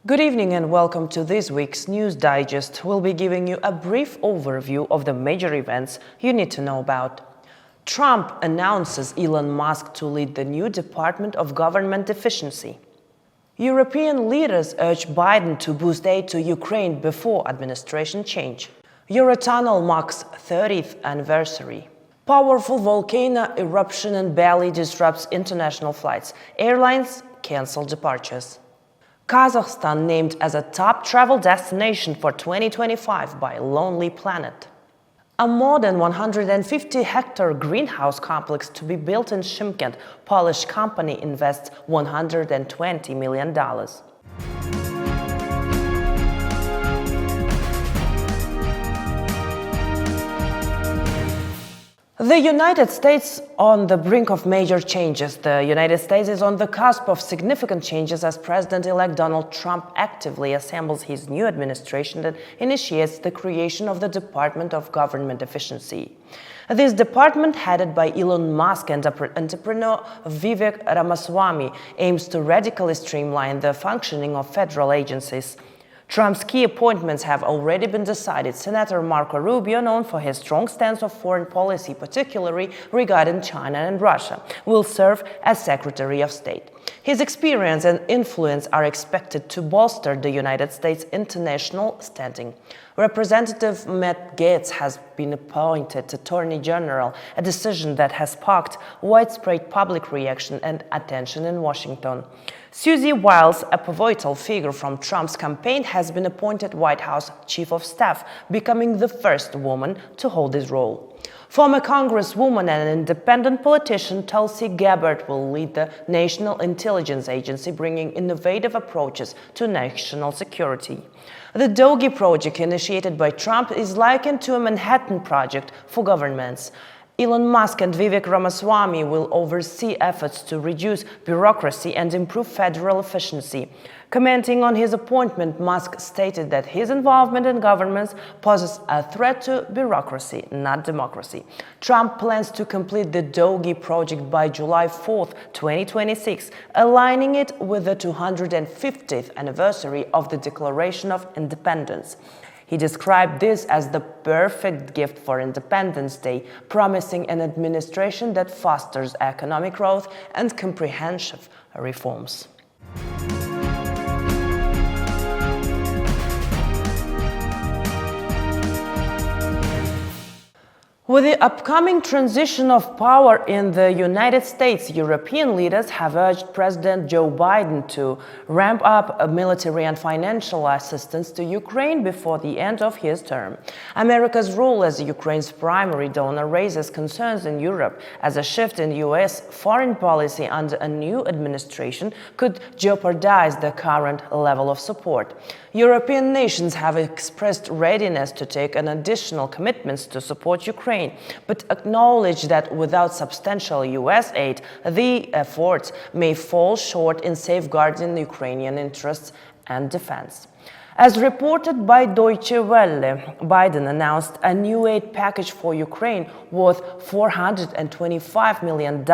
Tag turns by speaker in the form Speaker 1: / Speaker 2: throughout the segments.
Speaker 1: Good evening and welcome to this week's News Digest. We'll be giving you a brief overview of the major events you need to know about. Trump announces Elon Musk to lead the new Department of Government Efficiency. European leaders urge Biden to boost aid to Ukraine before administration change. Eurotunnel marks 30th anniversary. Powerful volcano eruption in Bali disrupts international flights. Airlines cancel departures. Kazakhstan named as a top travel destination for 2025 by Lonely Planet. A more than 150-hectare greenhouse complex to be built in Shymkent, Polish company invests $120 million. The United States on the brink of major changes. The United States is on the cusp of significant changes as President-elect Donald Trump actively assembles his new administration that initiates the creation of the Department of Government Efficiency. This department, headed by Elon Musk and entrepreneur Vivek Ramaswamy, aims to radically streamline the functioning of federal agencies. Trump's key appointments have already been decided. Senator Marco Rubio, known for his strong stance of foreign policy, particularly regarding China and Russia, will serve as Secretary of State. His experience and influence are expected to bolster the United States' international standing. Representative Matt Gaetz has been appointed Attorney General, a decision that has sparked widespread public reaction and attention in Washington. Susie Wiles, a pivotal figure from Trump's campaign, has been appointed White House Chief of Staff, becoming the first woman to hold this role. Former Congresswoman and independent politician Tulsi Gabbard will lead the National Intelligence Agency, bringing innovative approaches to national security. The DOGE project, initiated by Trump, is likened to a Manhattan Project for governments. Elon Musk and Vivek Ramaswamy will oversee efforts to reduce bureaucracy and improve federal efficiency. Commenting on his appointment, Musk stated that his involvement in governments poses a threat to bureaucracy, not democracy. Trump plans to complete the DOGE project by July 4, 2026, aligning it with the 250th anniversary of the Declaration of Independence. He described this as the perfect gift for Independence Day, promising an administration that fosters economic growth and comprehensive reforms. With the upcoming transition of power in the United States, European leaders have urged President Joe Biden to ramp up military and financial assistance to Ukraine before the end of his term. America's role as Ukraine's primary donor raises concerns in Europe, as a shift in U.S. foreign policy under a new administration could jeopardize the current level of support. European nations have expressed readiness to take on additional commitments to support Ukraine, but acknowledge that without substantial U.S. aid, the efforts may fall short in safeguarding Ukrainian interests and defense. As reported by Deutsche Welle, Biden announced a new aid package for Ukraine worth $425 million,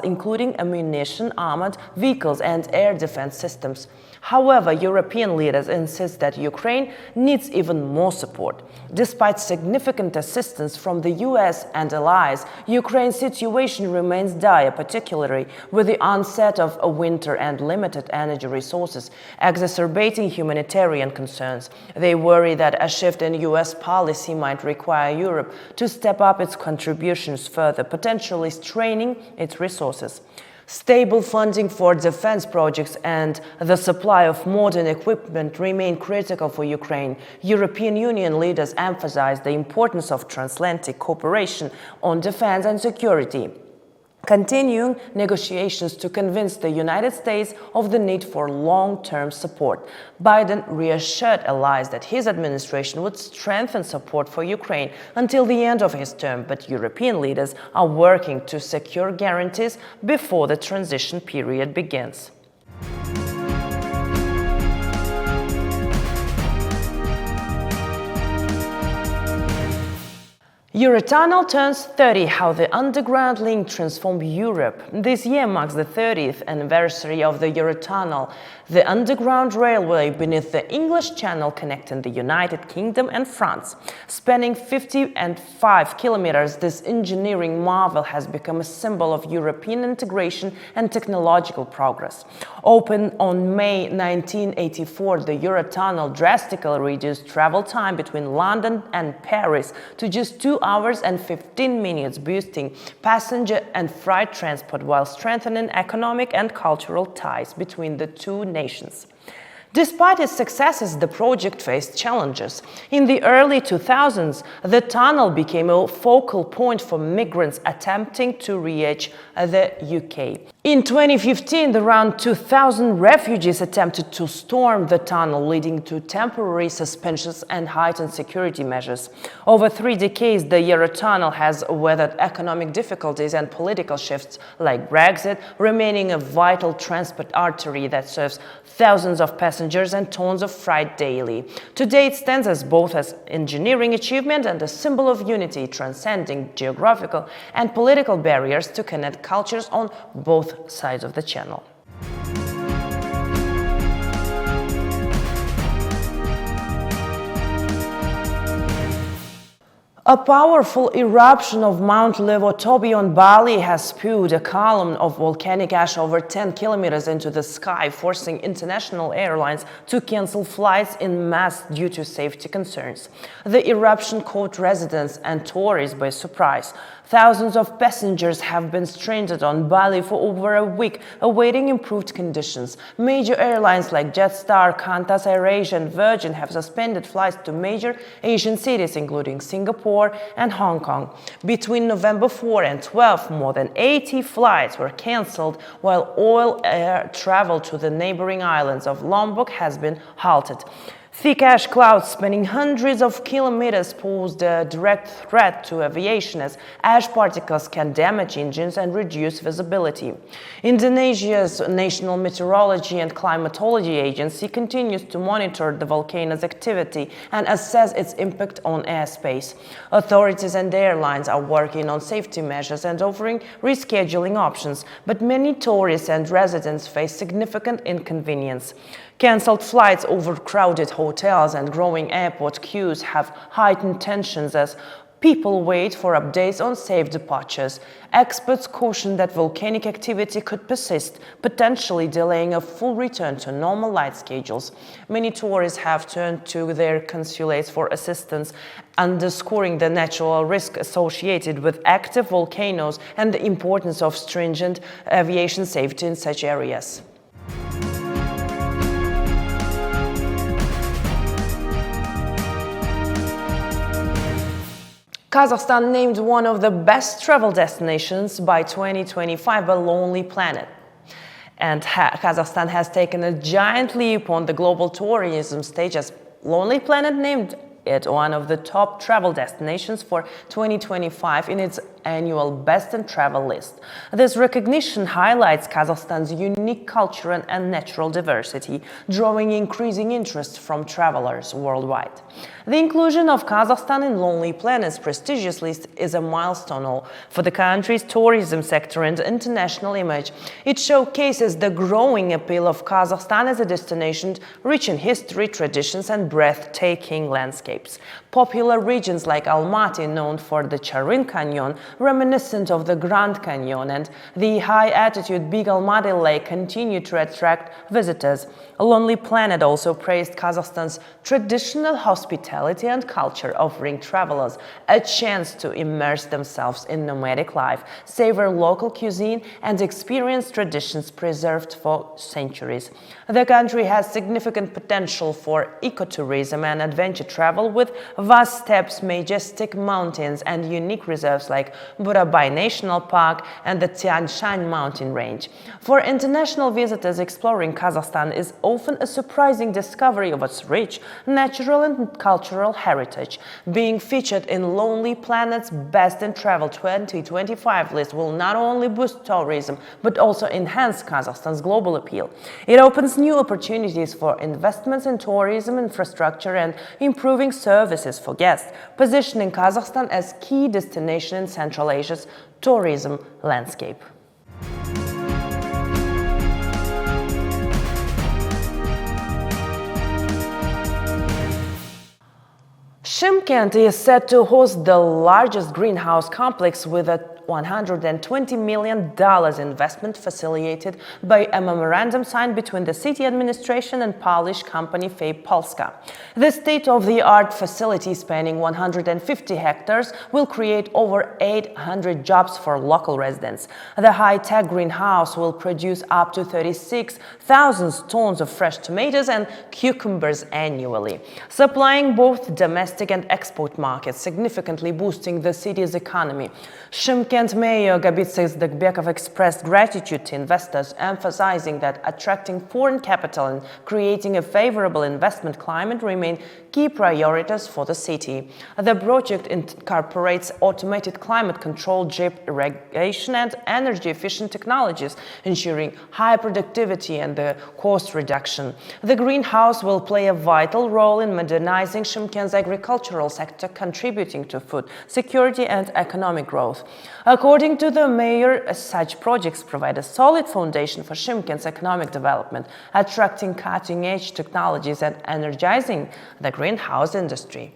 Speaker 1: including ammunition, armored vehicles, and air defense systems. However, European leaders insist that Ukraine needs even more support. Despite significant assistance from the US and allies, Ukraine's situation remains dire, particularly with the onset of a winter and limited energy resources, exacerbating humanitarian concerns. They worry that a shift in US policy might require Europe to step up its contributions further, potentially straining its resources. Stable funding for defense projects and the supply of modern equipment remain critical for Ukraine. European Union leaders emphasize the importance of transatlantic cooperation on defense and security, continuing negotiations to convince the United States of the need for long-term support. Biden reassured allies that his administration would strengthen support for Ukraine until the end of his term, but European leaders are working to secure guarantees before the transition period begins. Eurotunnel turns 30, how the underground link transformed Europe. This year marks the 30th anniversary of the Eurotunnel, the underground railway beneath the English Channel connecting the United Kingdom and France. Spanning 55 kilometers, this engineering marvel has become a symbol of European integration and technological progress. Opened on May 1984, the Eurotunnel drastically reduced travel time between London and Paris to just 2 hours and 15 minutes, boosting passenger and freight transport while strengthening economic and cultural ties between the two nations. Despite its successes, the project faced challenges. In the early 2000s, the tunnel became a focal point for migrants attempting to reach the UK. In 2015, around 2,000 refugees attempted to storm the tunnel, leading to temporary suspensions and heightened security measures. Over 3 decades, the Eurotunnel has weathered economic difficulties and political shifts like Brexit, remaining a vital transport artery that serves thousands of passengers and tons of freight daily. Today, it stands as both an engineering achievement and a symbol of unity, transcending geographical and political barriers to connect cultures on both sides of the channel. A powerful eruption of Mount Levotobi on Bali has spewed a column of volcanic ash over 10 kilometers into the sky, forcing international airlines to cancel flights en masse due to safety concerns. The eruption caught residents and tourists by surprise. Thousands of passengers have been stranded on Bali for over a week, awaiting improved conditions. Major airlines like Jetstar, Qantas AirAsia, and Virgin have suspended flights to major Asian cities, including Singapore and Hong Kong. Between November 4 and 12, more than 80 flights were cancelled, while all air travel to the neighboring islands of Lombok has been halted. Thick ash clouds spanning hundreds of kilometers pose a direct threat to aviation, as ash particles can damage engines and reduce visibility. Indonesia's National Meteorology and Climatology Agency continues to monitor the volcano's activity and assess its impact on airspace. Authorities and airlines are working on safety measures and offering rescheduling options, but many tourists and residents face significant inconvenience. Cancelled flights, overcrowded hotels, and growing airport queues have heightened tensions as people wait for updates on safe departures. Experts caution that volcanic activity could persist, potentially delaying a full return to normal light schedules. Many tourists have turned to their consulates for assistance, underscoring the natural risk associated with active volcanoes and the importance of stringent aviation safety in such areas. Kazakhstan named one of the best travel destinations by 2025 by Lonely Planet. And Kazakhstan has taken a giant leap on the global tourism stage as Lonely Planet named it one of the top travel destinations for 2025 in its annual Best in Travel list. This recognition highlights Kazakhstan's unique culture and natural diversity, drawing increasing interest from travelers worldwide. The inclusion of Kazakhstan in Lonely Planet's prestigious list is a milestone for the country's tourism sector and international image. It showcases the growing appeal of Kazakhstan as a destination rich in history, traditions, and breathtaking landscapes. Popular regions like Almaty, known for the Charin Canyon, reminiscent of the Grand Canyon, and the high-altitude Big Almaty Lake continue to attract visitors. Lonely Planet also praised Kazakhstan's traditional hospitality and culture, offering travelers a chance to immerse themselves in nomadic life, savor local cuisine, and experience traditions preserved for centuries. The country has significant potential for ecotourism and adventure travel, with vast steppes, majestic mountains, and unique reserves like Burabai National Park and the Tian Shan mountain range. For international visitors, exploring Kazakhstan is often a surprising discovery of its rich natural and cultural heritage. Being featured in Lonely Planet's Best in Travel 2025 list will not only boost tourism but also enhance Kazakhstan's global appeal. It opens new opportunities for investments in tourism infrastructure and improving services for guests, positioning Kazakhstan as key destination in Central Asia's tourism landscape. Shymkent is set to host the largest greenhouse complex with a $120 million investment facilitated by a memorandum signed between the city administration and Polish company Polska. The state-of-the-art facility spanning 150 hectares will create over 800 jobs for local residents. The high-tech greenhouse will produce up to 36,000 tons of fresh tomatoes and cucumbers annually, supplying both domestic and export markets, significantly boosting the city's economy. Shymkent Mayor Gabit Saizdakbekov expressed gratitude to investors, emphasizing that attracting foreign capital and creating a favorable investment climate remain key priorities for the city. The project incorporates automated climate control, drip irrigation, and energy-efficient technologies, ensuring high productivity and the cost reduction. The greenhouse will play a vital role in modernizing Shymkent's agricultural sector, contributing to food security and economic growth. According to the mayor, such projects provide a solid foundation for Shymkent's economic development, attracting cutting-edge technologies and energizing the greenhouse industry.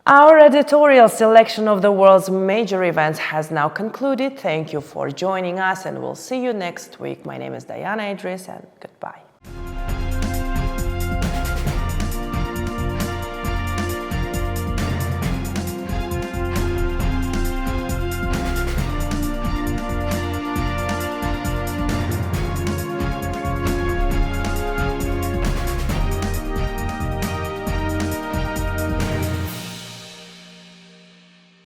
Speaker 1: Our editorial selection of the world's major events has now concluded. Thank you for joining us, and we'll see you next week. My name is Diana Idris, and goodbye.